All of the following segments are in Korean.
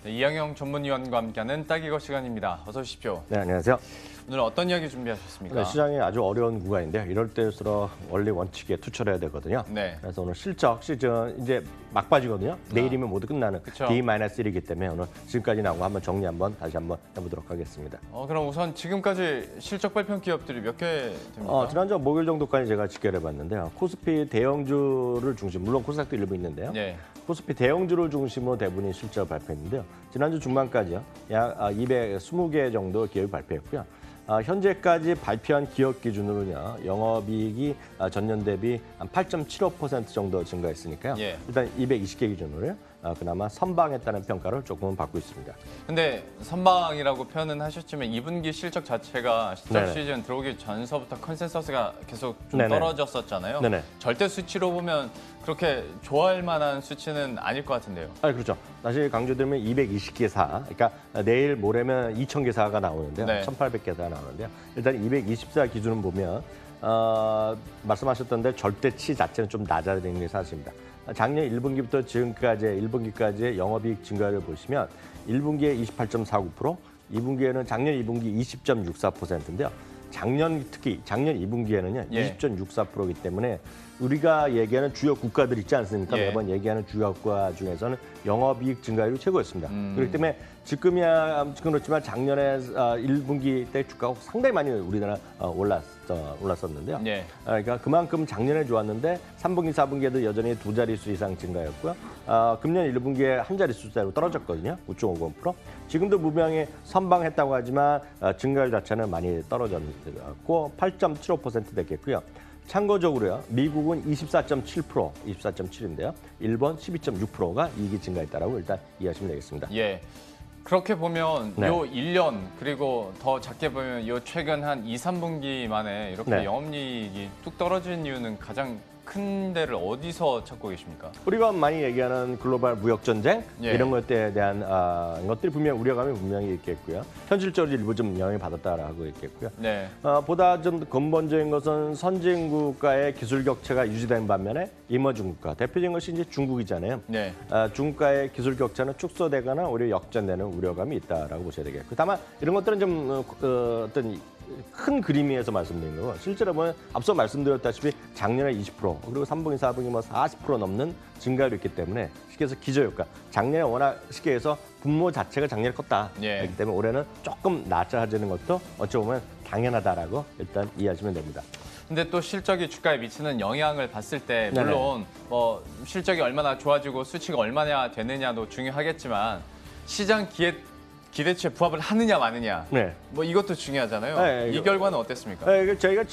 네, 이영영 전문위원과 함께하는 딱이거 시간입니다. 어서 오십시오. 네, 안녕하세요. 오늘 어떤 이야기 준비하셨습니까? 네, 시장이 아주 어려운 구간인데요. 이럴 때일수록 원리 원칙에 투철해야 되거든요. 네. 그래서 오늘 실적 시즌 이제 막바지거든요. 내일이면 모두 끝나는 그쵸. D-1이기 때문에 오늘 지금까지 나온 거 한번 정리 다시 한번 해보도록 하겠습니다. 그럼 우선 지금까지 실적 발표 기업들이 몇 개 됩니까? 지난주 목요일 정도까지 제가 집계해봤는데요. 코스피 대형주를 중심, 물론 코스닥도 일부 있는데요. 네. 코스피 대형주를 중심으로 대부분이 실적 발표했는데요. 지난주 중반까지요. 약 220개 정도 기업이 발표했고요. 현재까지 발표한 기업 기준으로는요. 영업이익이 전년 대비 한 8.75% 정도 증가했으니까요. 예. 일단 220개 기준으로요. 그나마 선방했다는 평가를 조금은 받고 있습니다. 근데 선방이라고 표현은 하셨지만 2분기 실적 자체가 시작 네네. 시즌 들어오기 전서부터 컨센서스가 계속 좀 네네. 떨어졌었잖아요. 네네. 절대 수치로 보면 그렇게 좋아할 만한 수치는 아닐 것 같은데요. 그렇죠. 다시 강조드리면 220개사, 그러니까 내일 모레면 2,000개사가 나오는데요. 네. 1,800개사가 나오는데요. 일단 224 기준을 보면 말씀하셨던데 절대치 자체는 좀 낮아지는 게 사실입니다. 작년 1분기부터 지금까지 1분기까지의 영업이익 증가를 보시면 1분기에 28.49%, 2분기에는 작년 2분기 20.64%인데요. 특히 작년 2분기에는요. 예. 20.64%이기 때문에 우리가 얘기하는 주요 국가들 있지 않습니까? 예. 매번 얘기하는 주요 국가 중에서는 영업이익 증가율이 최고였습니다. 그렇기 때문에 지금 그렇지만 작년에 1분기 때 주가가 상당히 많이 우리나라 올랐었는데요. 예. 그러니까 그만큼 작년에 좋았는데 3분기, 4분기에도 여전히 두 자릿수 이상 증가였고요. 금년 1분기에 한 자릿수대로 떨어졌거든요. 9.50%. 지금도 무명히 선방했다고 하지만 증가율 자체는 많이 떨어졌고 8.75% 됐겠고요. 참고적으로요. 미국은 24.7%, 24.7인데요. 일본 12.6%가 이익이 증가했다라고 일단 이해하시면 되겠습니다. 예. 그렇게 보면 네. 요 1년 그리고 더 작게 보면 요 최근 한 2, 3분기 만에 이렇게 네. 영업이익이 뚝 떨어진 이유는 가장 큰 데를 어디서 찾고 계십니까? 우리가 많이 얘기하는 글로벌 무역 전쟁 예. 이런 것들에 대한 것들이 우려감이 분명히 있겠고요. 현실적으로 일부 좀 영향을 받았다라고 있겠고요. 네. 보다 좀 근본적인 것은 선진국가의 기술 격차가 유지된 반면에 이머징 국가 대표적인 것이 이제 중국이잖아요. 네. 중국과의 기술 격차는 축소되거나 오히려 역전되는 우려감이 있다라고 보셔야 되겠고, 다만 이런 것들은 좀 어떤 큰 그림에서 말씀드린 거고, 실제로 보면 앞서 말씀드렸다시피 작년에 20% 그리고 3분기, 4분기 뭐 40% 넘는 증가율이 있기 때문에 쉽게 해서 기저효과. 작년에 워낙 쉽게 해서 분모 자체가 작년에 컸다. 예. 그렇기 때문에 올해는 조금 낮아지는 것도 어찌 보면 당연하다라고 일단 이해하시면 됩니다. 근데 또 실적이 주가에 미치는 영향을 봤을 때 네네. 물론 뭐 실적이 얼마나 좋아지고 수치가 얼마나 되느냐도 중요하겠지만 시장 기대치에 부합을 하느냐 마느냐 네. 뭐 이것도 중요하잖아요. 네, 이 결과는 어땠습니까? 저희가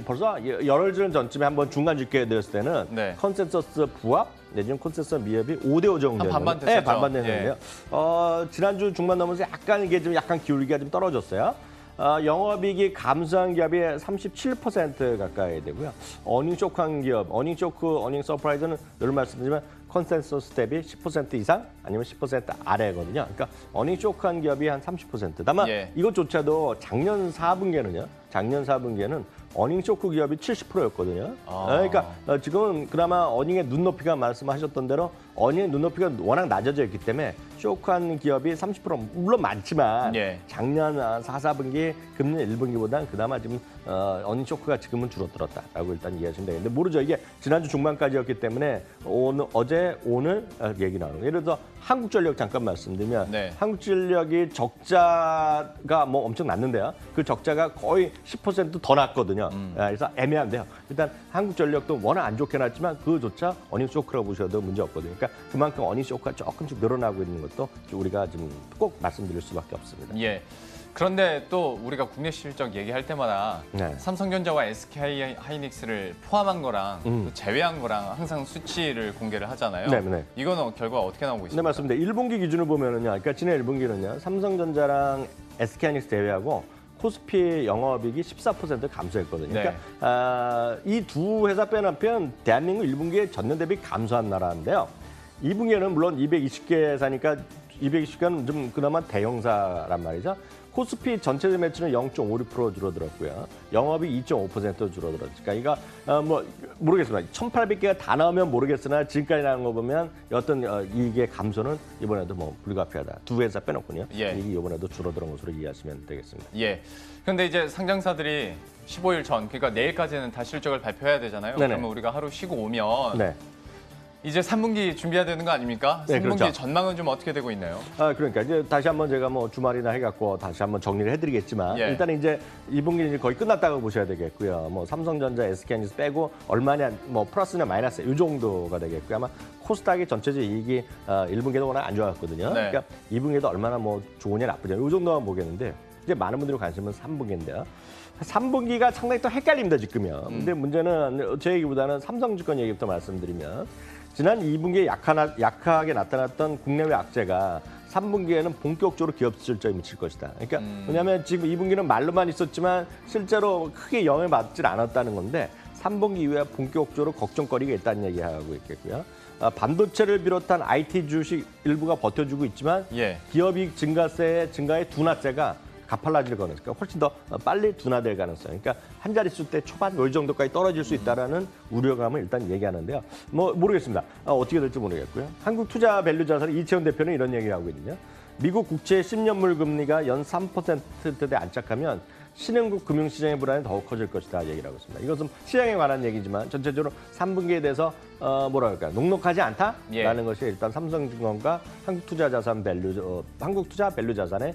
벌써 열흘 전쯤에 한번 중간 집계 드렸을 때는 네. 컨센서스 부합 내지는 컨센서스 미흡이 5대5 정도 한 반반 됐는데, 됐었죠. 네, 반반 됐는데요. 지난주 중반 넘어서 이게 좀 약간 기울기가 좀 떨어졌어요. 영업이익이 감소한 기업이 37% 가까이 되고요. 어닝 쇼크한 기업, 어닝 쇼크, 어닝 서프라이즈는 늘 말씀드리지만 컨센서스 대비 10% 이상 아니면 10% 아래거든요. 그러니까 어닝 쇼크한 기업이 한 30%. 다만 예. 이것조차도 작년 4분기에는 어닝 쇼크 기업이 70%였거든요. 그러니까 지금은 그나마 어닝의 눈높이가 말씀하셨던 대로 어닝의 눈높이가 워낙 낮아져 있기 때문에 쇼크한 기업이 30% 물론 많지만 예. 작년 4, 4분기, 금년 1분기보다는 그나마 지금 어닝 쇼크가 지금은 줄어들었다라고 일단 이해하시면 되겠는데, 모르죠. 이게 지난주 중반까지였기 때문에 오늘 얘기 나오는 거예요. 예를 들어서 한국전력 잠깐 말씀드리면 네. 한국전력이 적자가 뭐 엄청 났는데요. 그 적자가 거의 10% 더 났거든요. 그래서 애매한데요. 일단 한국전력도 워낙 안 좋게 났지만 그조차 어닝 쇼크라고 보셔도 문제 없거든요. 그러니까 그만큼 어닝 쇼크가 조금씩 늘어나고 있는 것도 우리가 좀 꼭 말씀드릴 수밖에 없습니다. 예. 그런데 또 우리가 국내 실적 얘기할 때마다 네. 삼성전자와 SK하이닉스를 포함한 거랑 또 제외한 거랑 항상 수치를 공개를 하잖아요. 네. 이거는 결과가 어떻게 나오고 네, 있습니까? 맞습니다. 1분기 기준을 보면은요. 그러니까 지난 1분기는요. 삼성전자랑 SK하이닉스 제외하고 코스피 영업이익이 14% 감소했거든요. 네. 그러니까 이 두 회사 빼놓으면 대한민국 1분기에 전년 대비 감소한 나라인데요. 2분기에는 물론 220개 사니까 220개는 좀 그나마 대형사란 말이죠. 코스피 전체 매출은 0.56% 줄어들었고요. 영업이 2.5% 줄어들었으니까 이거 뭐 모르겠습니다. 1,800개가 다 나오면 모르겠으나 지금까지 나온 거 보면 어떤 이익의 감소는 이번에도 뭐 불가피하다. 두 회사 빼놓고요. 예. 이익이 이번에도 줄어드는 것으로 이해하시면 되겠습니다. 예. 그런데 이제 상장사들이 15일 전, 그러니까 내일까지는 다 실적을 발표해야 되잖아요. 네네. 그러면 우리가 하루 쉬고 오면 네. 이제 3분기 준비해야 되는 거 아닙니까? 네, 3분기 그렇죠. 전망은 좀 어떻게 되고 있나요? 그러니까 이제 다시 한번 제가 뭐 주말이나 해갖고 다시 한번 정리를 해드리겠지만 예. 일단 이제 2분기는 이제 거의 끝났다고 보셔야 되겠고요. 뭐 삼성전자, SK하이닉스 빼고 얼마냐, 뭐 플러스냐 마이너스 이 정도가 되겠고요. 아마 코스닥의 전체적 이익이 1분기도 워낙 안 좋았거든요. 네. 그러니까 2분기도 얼마나 뭐 좋으냐 나쁘냐 이 정도만 보겠는데 이제 많은 분들이 관심은 3분기인데요. 3분기가 상당히 또 헷갈립니다 지금요. 근데 문제는 제 얘기보다는 삼성증권 얘기부터 말씀드리면 지난 2분기에 약하게 나타났던 국내외 악재가 3분기에는 본격적으로 기업 실적에 미칠 것이다. 그러니까 왜냐하면 지금 2분기는 말로만 있었지만 실제로 크게 영향을 받질 않았다는 건데 3분기 이후에 본격적으로 걱정거리가 있다는 얘기하고 있겠고요. 반도체를 비롯한 IT 주식 일부가 버텨주고 있지만 예. 기업이익 증가세의 둔화세가 가팔라질 거는 그러니까 훨씬 더 빨리 둔화될 가능성. 그러니까 한 자릿수 때 초반 요 정도까지 떨어질 수 있다라는 우려감을 일단 얘기하는데요. 뭐 모르겠습니다. 어떻게 될지 모르겠고요. 한국투자밸류자산의 이채원 대표는 이런 얘기를 하고 있거든요. 미국 국채 10년물 금리가 연 3%대 안착하면 신흥국 금융시장의 불안이 더욱 커질 것이다 얘기를 하고 있습니다. 이것은 시장에 관한 얘기지만 전체적으로 3분기에 대해서 뭐랄까 녹록하지 않다라는 것이 일단 삼성증권과 한국투자밸류자산의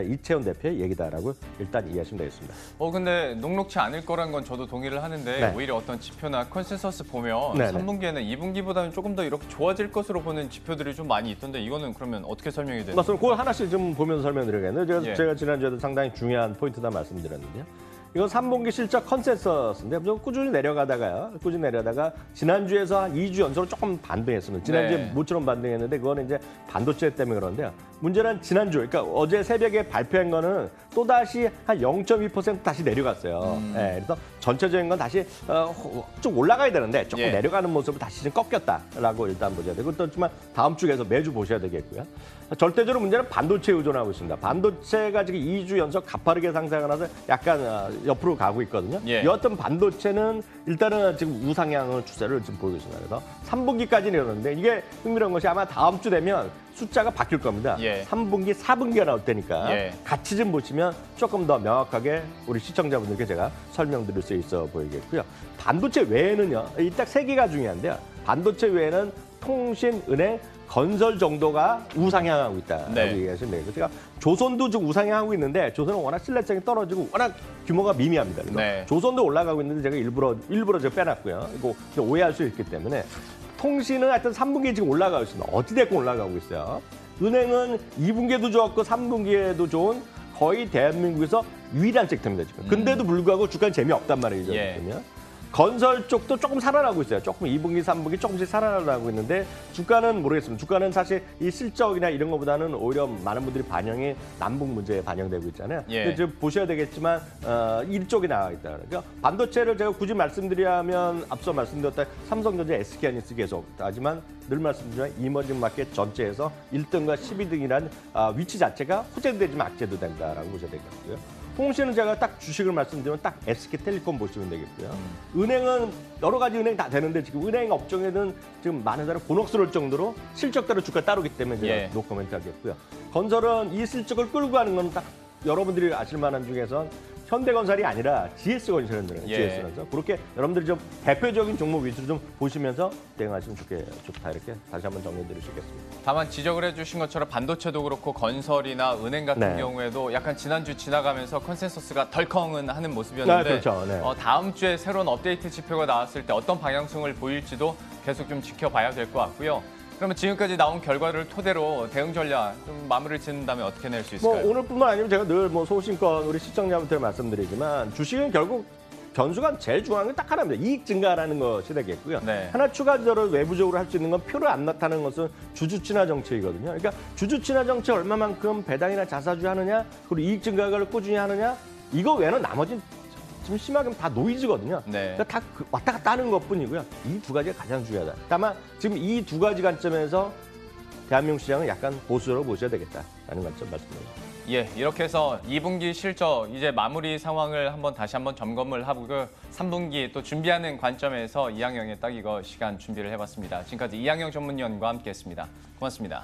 이채원 대표의 얘기다라고 일단 이해하시면 되겠습니다. 근데 녹록치 않을 거란 건 저도 동의를 하는데 네. 오히려 어떤 지표나 컨센서스 보면 네네. 3분기에는 2분기보다는 조금 더 이렇게 좋아질 것으로 보는 지표들이 좀 많이 있던데 이거는 그러면 어떻게 설명이 되나요? 맞습니다. 그걸 하나씩 좀 보면서 설명드리겠는데 예. 제가 지난주에도 상당히 중요한 포인트다 말씀드렸는데요. 이건 3분기 실적 컨센서스인데 꾸준히 내려가다가요. 꾸준히 내려다가 지난주에서 한 2주 연속으로 조금 반등했습니다. 지난주에 네. 모처럼 반등했는데 그거는 이제 반도체 때문에 그런데요. 문제는 지난주, 그러니까 어제 새벽에 발표한 거는 또다시 한 0.2% 다시 내려갔어요. 예, 그래서 전체적인 건 다시 좀 올라가야 되는데 조금 예. 내려가는 모습을 다시 좀 꺾였다라고 일단 보셔야 되고 그렇지만 다음 주에서 매주 보셔야 되겠고요. 절대적으로 문제는 반도체에 의존하고 있습니다. 반도체가 지금 2주 연속 가파르게 상승하면서 약간 옆으로 가고 있거든요. 예. 여하튼 반도체는 일단은 지금 우상향의 추세를 지금 보이고 있습니다. 그래서 3분기까지는 이러는데 이게 흥미로운 것이 아마 다음 주 되면 숫자가 바뀔 겁니다. 예. 3분기, 4분기가 나올 테니까 예. 같이 좀 보시면 조금 더 명확하게 우리 시청자분들께 제가 설명드릴 수 있어 보이겠고요. 반도체 외에는요. 이 딱 세 개가 중요한데요. 반도체 외에는 통신, 은행, 건설 정도가 우상향하고 있다라고 네. 얘기하시면 되겠고 제가 조선도 지금 우상향하고 있는데 조선은 워낙 신뢰성이 떨어지고 워낙 규모가 미미합니다. 그래서 네. 조선도 올라가고 있는데 제가 일부러 제가 빼놨고요. 이거 오해할 수 있기 때문에 통신은 하여튼 3분기에 지금 올라가고 있습니다. 어찌됐건 올라가고 있어요. 은행은 2분기에도 좋았고 3분기에도 좋은 거의 대한민국에서 유일한 섹터입니다. 지금. 근데도 불구하고 주가는 재미없단 말이죠. 예. 그러면. 건설 쪽도 조금 살아나고 있어요. 조금 2분기, 3분기 조금씩 살아나고 있는데 주가는 모르겠습니다. 주가는 사실 이 실적이나 이런 것보다는 오히려 많은 분들이 반영이 남북 문제에 반영되고 있잖아요. 예. 근데 지금 보셔야 되겠지만 이쪽이 나와 있다. 그러니까 반도체를 제가 굳이 말씀드리면 앞서 말씀드렸다 삼성전자, SK하이닉스 계속. 하지만 늘 말씀드리지만 이머징 마켓 전체에서 1등과 12등이라는 위치 자체가 호재되지만 악재도 된다라고 보셔야 되겠고요. 통신은 제가 딱 주식을 말씀드리면 딱 SK텔레콤 보시면 되겠고요. 은행은 여러 가지 은행 다 되는데 지금 은행 업종에는 지금 많은 사람 곤혹스러울 정도로 실적대로 주가 따르기 때문에 제가 예. 노코멘트 하겠고요. 건설은 이 실적을 끌고 가는 건 딱 여러분들이 아실 만한 중에선 현대건설이 아니라 GS건설입니다. 예. GS건설. 그렇게 여러분들이 좀 대표적인 종목 위주로 좀 보시면서 대응하시면 좋다. 이렇게 다시 한번 정리해드릴 수 있겠습니다. 다만 지적을 해주신 것처럼 반도체도 그렇고 건설이나 은행 같은 네. 경우에도 약간 지난주 지나가면서 컨센서스가 덜컹은 하는 모습이었는데 그렇죠. 네. 다음 주에 새로운 업데이트 지표가 나왔을 때 어떤 방향성을 보일지도 계속 좀 지켜봐야 될 것 같고요. 그러면 지금까지 나온 결과를 토대로 대응 전략 좀 마무리를 짓는다면 어떻게 낼 수 있을까요? 뭐 오늘뿐만 아니면 제가 늘 소신껏 우리 시청자분들 말씀드리지만 주식은 결국 변수가 제일 중요한 건 딱 하나입니다. 이익 증가라는 것이 되겠고요. 네. 하나 추가적으로 외부적으로 할 수 있는 건 표를 안 나타내는 것은 주주 친화 정책이거든요. 그러니까 주주 친화 정책 얼마만큼 배당이나 자사주 하느냐, 그리고 이익 증가를 꾸준히 하느냐, 이거 외에는 나머지는 좀 심하게 다 노이즈거든요. 네. 그러니까 다 왔다 갔다 하는 것뿐이고요. 이 두 가지가 가장 중요하다. 다만 지금 이 두 가지 관점에서 대한민국 시장은 약간 보수적으로 보셔야 되겠다라는 관점 말씀드립니다. 예, 이렇게 해서 2분기 실적 이제 마무리 상황을 다시 한번 점검을 하고 3분기 또 준비하는 관점에서 이항영의 딱 이거 시간 준비를 해봤습니다. 지금까지 이항영 전문위원과 함께했습니다. 고맙습니다.